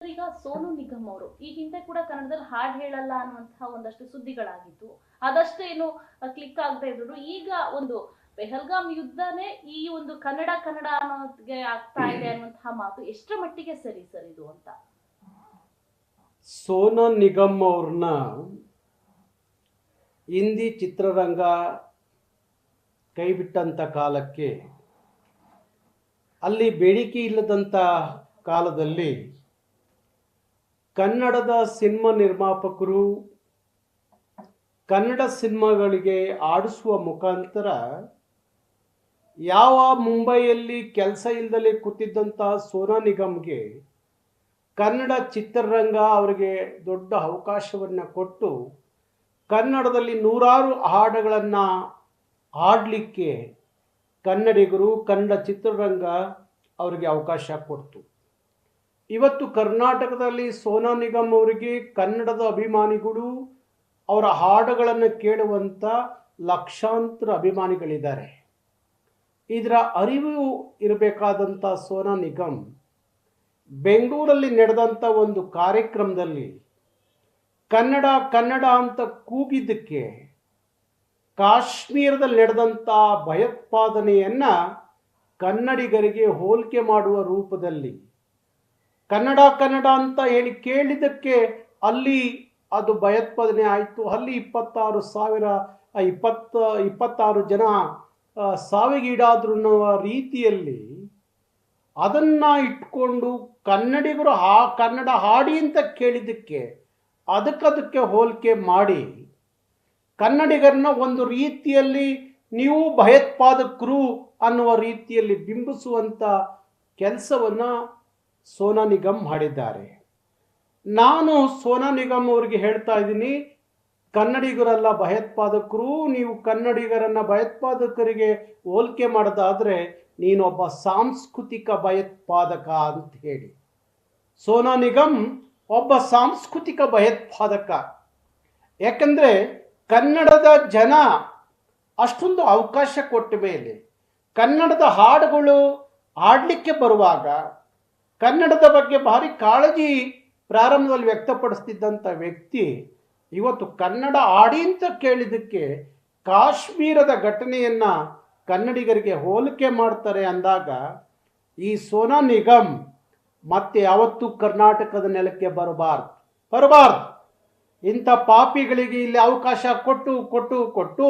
ಈಗ ಸೋನು ನಿಗಮ್ ಅವರು ಈ ಹಿಂದೆ ಕೂಡ ಕನ್ನಡದಲ್ಲಿ ಹಾಡು ಹೇಳಲ್ಲ ಅನ್ನುವಂತಹ ಒಂದಷ್ಟು ಸುದ್ದಿಗಳಾಗಿತ್ತು. ಅದಷ್ಟು ಏನು ಕ್ಲಿಕ್ ಆಗದೆ ಇದ್ರು. ಈಗ ಒಂದು ಪೆಹಲ್ಗಾಮ್ ಯುದ್ಧನೇ ಈ ಒಂದು ಕನ್ನಡ ಕನ್ನಡ ಅನ್ನೋದಕ್ಕೆ ಆಗ್ತಾ ಇದೆ ಅನ್ನುವಂತಹ ಮಾತು ಎಷ್ಟರ ಮಟ್ಟಿಗೆ ಸರಿ ಸರ್ ಇದು ಅಂತ? ಸೋನು ನಿಗಮ್ ಅವ್ರನ್ನ ಹಿಂದಿ ಚಿತ್ರರಂಗ ಕೈಬಿಟ್ಟಂಥ ಕಾಲಕ್ಕೆ, ಅಲ್ಲಿ ಬೇಡಿಕೆ ಇಲ್ಲದಂಥ ಕಾಲದಲ್ಲಿ ಕನ್ನಡದ ಸಿನಿಮಾ ನಿರ್ಮಾಪಕರು ಕನ್ನಡ ಸಿನಿಮಾಗಳಿಗೆ ಆಡಿಸುವ ಮುಖಾಂತರ ಯಾವ ಮುಂಬೈಯಲ್ಲಿ ಕೆಲಸ ಇಲ್ಲದಲೇ ಕೂತಿದ್ದಂಥ ಸೋನು ನಿಗಮ್ಗೆ ಕನ್ನಡ ಚಿತ್ರರಂಗ ಅವರಿಗೆ ದೊಡ್ಡ ಅವಕಾಶವನ್ನು ಕೊಟ್ಟು ಕನ್ನಡದಲ್ಲಿ ನೂರಾರು ಹಾಡುಗಳನ್ನು ಹಾಡಲಿಕ್ಕೆ ಕನ್ನಡಿಗರು ಕನ್ನಡ ಚಿತ್ರರಂಗ ಅವರಿಗೆ ಅವಕಾಶ ಕೊಡ್ತು. ಇವತ್ತು ಕರ್ನಾಟಕದಲ್ಲಿ ಸೋನು ನಿಗಮ್ ಅವರಿಗೆ ಕನ್ನಡದ ಅಭಿಮಾನಿಗಳು ಅವರ ಹಾಡುಗಳನ್ನು ಕೇಳುವಂಥ ಲಕ್ಷಾಂತರ ಅಭಿಮಾನಿಗಳಿದ್ದಾರೆ. ಇದರ ಅರಿವು ಇರಬೇಕಾದಂಥ ಸೋನು ನಿಗಮ್ ಬೆಂಗಳೂರಲ್ಲಿ ನಡೆದಂಥ ಒಂದು ಕಾರ್ಯಕ್ರಮದಲ್ಲಿ ಕನ್ನಡ ಕನ್ನಡ ಅಂತ ಕೂಗಿದ್ದಕ್ಕೆ ಕಾಶ್ಮೀರದಲ್ಲಿ ನಡೆದಂಥ ಭಯೋತ್ಪಾದನೆಯನ್ನು ಕನ್ನಡಿಗರಿಗೆ ಹೋಲಿಕೆ ಮಾಡುವ ರೂಪದಲ್ಲಿ ಕನ್ನಡ ಕನ್ನಡ ಅಂತ ಹೇಳಿ ಕೇಳಿದ್ದಕ್ಕೆ ಅಲ್ಲಿ ಅದು ಭಯೋತ್ಪಾದನೆ ಆಯಿತು. ಅಲ್ಲಿ 26 ಜನ ಸಾವಿಗೀಡಾದ್ರು ಅನ್ನುವ ರೀತಿಯಲ್ಲಿ ಅದನ್ನು ಇಟ್ಕೊಂಡು ಕನ್ನಡಿಗರು ಕನ್ನಡ ಹಾಡಿ ಅಂತ ಕೇಳಿದ್ದಕ್ಕೆ ಅದಕ್ಕೆ ಹೋಲಿಕೆ ಮಾಡಿ ಕನ್ನಡಿಗರನ್ನ ಒಂದು ರೀತಿಯಲ್ಲಿ ನೀವು ಭಯೋತ್ಪಾದಕರು ಅನ್ನುವ ರೀತಿಯಲ್ಲಿ ಬಿಂಬಿಸುವಂಥ ಕೆಲಸವನ್ನು ಸೋನು ನಿಗಮ್ ಮಾಡಿದ್ದಾರೆ. ನಾನು ಸೋನು ನಿಗಮ್ ಅವರಿಗೆ ಹೇಳ್ತಾ ಇದ್ದೀನಿ, ಕನ್ನಡಿಗರಲ್ಲ ಭಯೋತ್ಪಾದಕರು, ನೀವು ಕನ್ನಡಿಗರನ್ನು ಭಯೋತ್ಪಾದಕರಿಗೆ ಹೋಲಿಕೆ ಮಾಡೋದಾದರೆ ನೀನೊಬ್ಬ ಸಾಂಸ್ಕೃತಿಕ ಭಯೋತ್ಪಾದಕ ಅಂತ ಹೇಳಿ. ಸೋನು ನಿಗಮ್ ಒಬ್ಬ ಸಾಂಸ್ಕೃತಿಕ ಭಯೋತ್ಪಾದಕ. ಯಾಕಂದರೆ ಕನ್ನಡದ ಜನ ಅಷ್ಟೊಂದು ಅವಕಾಶ ಕೊಟ್ಟ ಮೇಲೆ ಕನ್ನಡದ ಹಾಡುಗಳು ಹಾಡಲಿಕ್ಕೆ ಬರುವಾಗ ಕನ್ನಡದ ಬಗ್ಗೆ ಭಾರಿ ಕಾಳಜಿ ಪ್ರಾರಂಭದಲ್ಲಿ ವ್ಯಕ್ತಪಡಿಸ್ತಿದ್ದಂಥ ವ್ಯಕ್ತಿ ಇವತ್ತು ಕನ್ನಡ ಹಾಡಿ ಅಂತ ಕೇಳಿದ್ದಕ್ಕೆ ಕಾಶ್ಮೀರದ ಘಟನೆಯನ್ನು ಕನ್ನಡಿಗರಿಗೆ ಹೋಲಿಕೆ ಮಾಡ್ತಾರೆ ಅಂದಾಗ ಈ ಸೋನು ನಿಗಮ್ ಮತ್ತೆ ಯಾವತ್ತೂ ಕರ್ನಾಟಕದ ನೆಲಕ್ಕೆ ಬರಬಾರ್ದು. ಇಂಥ ಪಾಪಿಗಳಿಗೆ ಇಲ್ಲಿ ಅವಕಾಶ ಕೊಟ್ಟು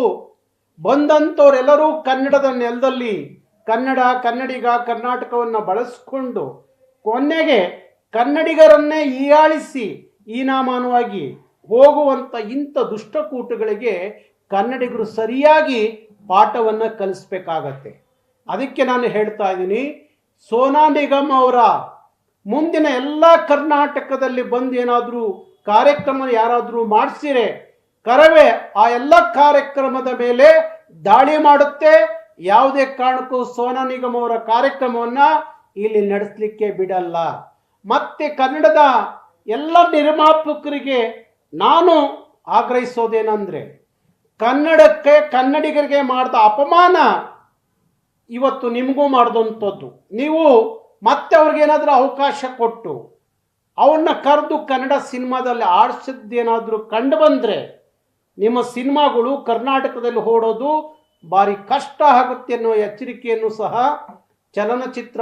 ಬಂದಂಥವರೆಲ್ಲರೂ ಕನ್ನಡದ ನೆಲದಲ್ಲಿ ಕನ್ನಡಿಗ ಕರ್ನಾಟಕವನ್ನು ಬಳಸ್ಕೊಂಡು ಕೊನೆಗೆ ಕನ್ನಡಿಗರನ್ನೇ ಹೀಯಾಳಿಸಿ ಹೀನಾಮಾನವಾಗಿ ಹೋಗುವಂಥ ಇಂಥ ದುಷ್ಟಕೂಟಗಳಿಗೆ ಕನ್ನಡಿಗರು ಸರಿಯಾಗಿ ಪಾಠವನ್ನು ಕಲಿಸ್ಬೇಕಾಗತ್ತೆ. ಅದಕ್ಕೆ ನಾನು ಹೇಳ್ತಾ ಇದ್ದೀನಿ, ಸೋನು ನಿಗಮ್ ಅವರ ಮುಂದಿನ ಎಲ್ಲ ಕರ್ನಾಟಕದಲ್ಲಿ ಬಂದು ಏನಾದರೂ ಕಾರ್ಯಕ್ರಮ ಯಾರಾದರೂ ಮಾಡಿಸಿರೆ ಕರವೇ ಆ ಎಲ್ಲ ಕಾರ್ಯಕ್ರಮದ ಮೇಲೆ ದಾಳಿ ಮಾಡುತ್ತೆ. ಯಾವುದೇ ಕಾರಣಕ್ಕೂ ಸೋನು ನಿಗಮ್ ಅವರ ಕಾರ್ಯಕ್ರಮವನ್ನು ಇಲ್ಲಿ ನಡೆಸಲಿಕ್ಕೆ ಬಿಡಲ್ಲ. ಮತ್ತೆ ಕನ್ನಡದ ಎಲ್ಲ ನಿರ್ಮಾಪಕರಿಗೆ ನಾನು ಆಗ್ರಹಿಸೋದೇನೆಂದರೆ, ಕನ್ನಡಿಗರಿಗೆ ಮಾಡಿದ ಅಪಮಾನ ಇವತ್ತು ನಿಮಗೂ ಮಾಡಿದಂಥದ್ದು. ನೀವು ಮತ್ತೆ ಅವ್ರಿಗೇನಾದರೂ ಅವಕಾಶ ಕೊಟ್ಟು ಅವನ್ನ ಕರೆದು ಕನ್ನಡ ಸಿನಿಮಾದಲ್ಲಿ ಆಡಿಸಿದ್ದೇನಾದರೂ ಕಂಡು ಬಂದರೆ ನಿಮ್ಮ ಸಿನಿಮಾಗಳು ಕರ್ನಾಟಕದಲ್ಲಿ ಓಡೋದು ಭಾರಿ ಕಷ್ಟ ಆಗುತ್ತೆ ಅನ್ನೋ ಎಚ್ಚರಿಕೆಯನ್ನು ಸಹ ಚಲನಚಿತ್ರ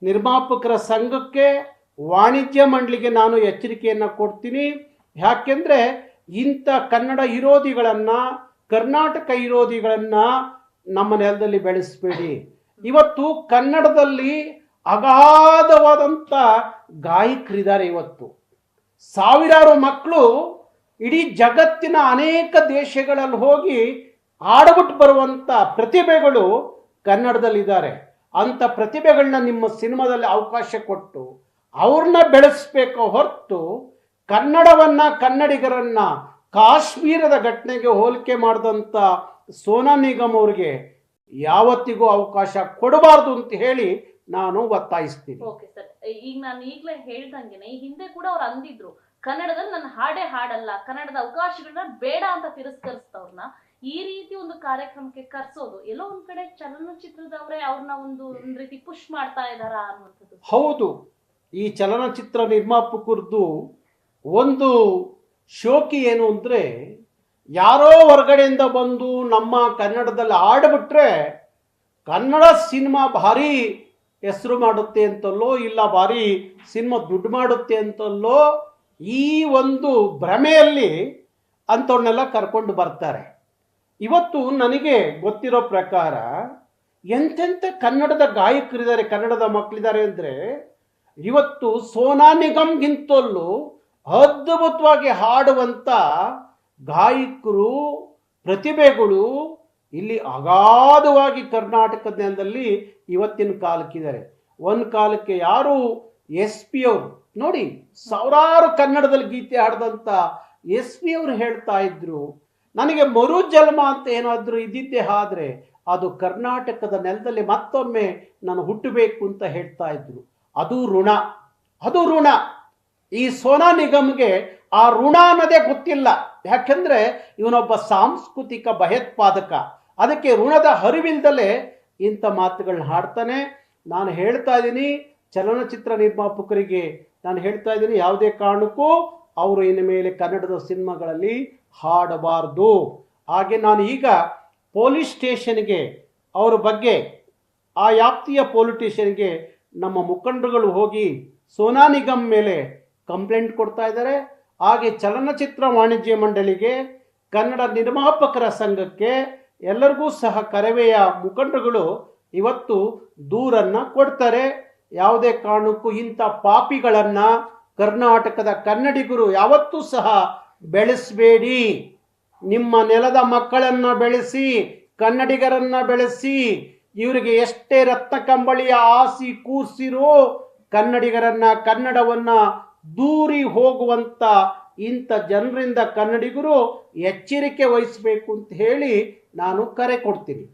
ನಿರ್ಮಾಪಕರ ಸಂಘಕ್ಕೆ, ವಾಣಿಜ್ಯ ಮಂಡಳಿಗೆ ನಾನು ಎಚ್ಚರಿಕೆಯನ್ನು ಕೊಡ್ತೀನಿ. ಯಾಕೆಂದರೆ ಇಂಥ ಕನ್ನಡ ವಿರೋಧಿಗಳನ್ನು, ಕರ್ನಾಟಕ ವಿರೋಧಿಗಳನ್ನು ನಮ್ಮ ನೆಲದಲ್ಲಿ ಬೆಳೆಸಬೇಡಿ. ಇವತ್ತು ಕನ್ನಡದಲ್ಲಿ ಅಗಾಧವಾದಂಥ ಗಾಯಕರಿದ್ದಾರೆ. ಇವತ್ತು ಸಾವಿರಾರು ಮಕ್ಕಳು ಇಡೀ ಜಗತ್ತಿನ ಅನೇಕ ದೇಶಗಳಲ್ಲಿ ಹೋಗಿ ಹಾಡ್ಬಿಟ್ಟು ಬರುವಂಥ ಪ್ರತಿಭೆಗಳು ಕನ್ನಡದಲ್ಲಿದ್ದಾರೆ. ಅಂಥ ಪ್ರತಿಭೆಗಳನ್ನ ನಿಮ್ಮ ಸಿನಿಮಾದಲ್ಲಿ ಅವಕಾಶ ಕೊಟ್ಟು ಅವ್ರನ್ನ ಬೆಳೆಸಬೇಕು ಹೊರತು ಕನ್ನಡಿಗರನ್ನ ಕಾಶ್ಮೀರದ ಘಟನೆಗೆ ಹೋಲಿಕೆ ಮಾಡಿದಂಥ ಸೋನು ನಿಗಮ್ ಅವ್ರಿಗೆ ಯಾವತ್ತಿಗೂ ಅವಕಾಶ ಕೊಡಬಾರ್ದು ಅಂತ ಹೇಳಿ ನಾನು ಒತ್ತಾಯಿಸ್ತೀನಿ. ಓಕೆ ಸರ್, ಈಗ ನಾನು ಈಗಲೇ ಹೇಳ್ದಂಗೆನೆ ಈ ಹಿಂದೆ ಕೂಡ ಅವ್ರು ಅಂದಿದ್ರು ಕನ್ನಡದಲ್ಲಿ ನನ್ನ ಹಾಡೇ ಹಾಡಲ್ಲ, ಕನ್ನಡದ ಅವಕಾಶಗಳನ್ನ ಬೇಡ ಅಂತ ತಿರಸ್ಕರಿಸ್ತವ್ರನ್ನ ಈ ರೀತಿ ಒಂದು ಕಾರ್ಯಕ್ರಮಕ್ಕೆ ಕರ್ಸೋದು ಎಲ್ಲೋ ಒಂದ್ ಕಡೆ ಚಲನಚಿತ್ರದವರೇ ಅವ್ರನ್ನ ಒಂದು ರೀತಿ ಪುಷ್ ಮಾಡ್ತಾ ಇದಾರ ಅನ್ನುವಂಥದ್ದು. ಹೌದು, ಈ ಚಲನಚಿತ್ರ ನಿರ್ಮಾಪಕರದ್ದು ಒಂದು ಶೋಕಿ ಏನು ಅಂದರೆ, ಯಾರೋ ಹೊರಗಡೆಯಿಂದ ಬಂದು ನಮ್ಮ ಕನ್ನಡದಲ್ಲಿ ಆಡ್ಬಿಟ್ರೆ ಕನ್ನಡ ಸಿನಿಮಾ ಭಾರಿ ಹೆಸರು ಮಾಡುತ್ತೆ ಅಂತಲ್ಲೋ, ಇಲ್ಲ ಭಾರಿ ಸಿನಿಮಾ ದುಡ್ಡು ಮಾಡುತ್ತೆ ಅಂತಲ್ಲೋ, ಈ ಒಂದು ಭ್ರಮೆಯಲ್ಲಿ ಅಂಥವ್ರನ್ನೆಲ್ಲ ಕರ್ಕೊಂಡು ಬರ್ತಾರೆ. ಇವತ್ತು ನನಗೆ ಗೊತ್ತಿರೋ ಪ್ರಕಾರ ಎಂತೆಂಥ ಕನ್ನಡದ ಗಾಯಕರಿದ್ದಾರೆ, ಕನ್ನಡದ ಮಕ್ಕಳಿದ್ದಾರೆ ಅಂದರೆ, ಇವತ್ತು ಸೋನಾ ನಿಗಮ್ಗಿಂತಲೂ ಅದ್ಭುತವಾಗಿ ಹಾಡುವಂಥ ಗಾಯಕರು, ಪ್ರತಿಭೆಗಳು ಇಲ್ಲಿ ಅಗಾಧವಾಗಿ ಕರ್ನಾಟಕದ ನೆಲದಲ್ಲಿ ಇವತ್ತಿನ ಕಾಲಕ್ಕಿದ್ದಾರೆ. ಒಂದು ಕಾಲಕ್ಕೆ ಯಾರು ಎಸ್ ಪಿ ಅವರು ನೋಡಿ, ಸಾವಿರಾರು ಕನ್ನಡದಲ್ಲಿ ಗೀತೆ ಹಾಡಿದಂಥ ಎಸ್ ಪಿ ಅವರು ಹೇಳ್ತಾ ಇದ್ರು, ನನಗೆ ಮರು ಜನ್ಮ ಅಂತ ಏನಾದರೂ ಇದ್ದಿದ್ದೆ ಆದರೆ ಅದು ಕರ್ನಾಟಕದ ನೆಲದಲ್ಲಿ ಮತ್ತೊಮ್ಮೆ ನಾನು ಹುಟ್ಟಬೇಕು ಅಂತ ಹೇಳ್ತಾ ಇದ್ರು. ಅದು ಋಣ, ಅದು ಋಣ. ಈ ಸೋನಾ ನಿಗಮ್ಗೆ ಆ ಋಣ ಅನ್ನೋದೇ ಗೊತ್ತಿಲ್ಲ. ಯಾಕೆಂದರೆ ಇವನೊಬ್ಬ ಸಾಂಸ್ಕೃತಿಕ ಭಯೋತ್ಪಾದಕ. ಅದಕ್ಕೆ ಋಣದ ಅರಿವಿಲ್ದಲೇ ಇಂಥ ಮಾತುಗಳನ್ನ ಹಾಡ್ತಾನೆ. ನಾನು ಹೇಳ್ತಾ ಇದ್ದೀನಿ ಚಲನಚಿತ್ರ ನಿರ್ಮಾಪಕರಿಗೆ, ನಾನು ಹೇಳ್ತಾ ಇದ್ದೀನಿ ಯಾವುದೇ ಕಾರಣಕ್ಕೂ ಅವರು ಇನ್ನು ಮೇಲೆ ಕನ್ನಡದ ಸಿನಿಮಾಗಳಲ್ಲಿ ಹಾಡಬಾರ್ದು. ಹಾಗೆ ನಾನು ಈಗ ಪೊಲೀಸ್ ಸ್ಟೇಷನ್ಗೆ ಅವರ ಬಗ್ಗೆ, ಆ ವ್ಯಾಪ್ತಿಯ ಪೊಲೀಸ್ ಸ್ಟೇಷನ್ಗೆ ನಮ್ಮ ಮುಖಂಡರುಗಳು ಹೋಗಿ ಸೋನಾ ನಿಗಮ್ ಮೇಲೆ ಕಂಪ್ಲೇಂಟ್ ಕೊಡ್ತಾ ಇದ್ದಾರೆ. ಹಾಗೆ ಚಲನಚಿತ್ರ ವಾಣಿಜ್ಯ ಮಂಡಳಿಗೆ, ಕನ್ನಡ ನಿರ್ಮಾಪಕರ ಸಂಘಕ್ಕೆ ಎಲ್ಲರಿಗೂ ಸಹ ಕರವೆಯ ಮುಖಂಡರುಗಳು ಇವತ್ತು ದೂರನ್ನು ಕೊಡ್ತಾರೆ. ಯಾವುದೇ ಕಾರಣಕ್ಕೂ ಇಂಥ ಪಾಪಿಗಳನ್ನು ಕರ್ನಾಟಕದ ಕನ್ನಡಿಗರು ಯಾವತ್ತೂ ಸಹ ಬೆಳೆಸಬೇಡಿ. ನಿಮ್ಮ ನೆಲದ ಮಕ್ಕಳನ್ನು ಬೆಳೆಸಿ, ಕನ್ನಡಿಗರನ್ನು ಬೆಳೆಸಿ. ಇವರಿಗೆ ಎಷ್ಟೇ ರತ್ನ ಕಂಬಳಿಯ ಆಸಿ ಕೂರ್ಸಿರೋ ಕನ್ನಡಿಗರನ್ನ, ಕನ್ನಡವನ್ನು ದೂರಿ ಹೋಗುವಂಥ ಇಂಥ ಜನರಿಂದ ಕನ್ನಡಿಗರು ಎಚ್ಚರಿಕೆ ವಹಿಸಬೇಕು ಅಂತ ಹೇಳಿ ನಾನು ಕರೆ ಕೊಡ್ತೀನಿ.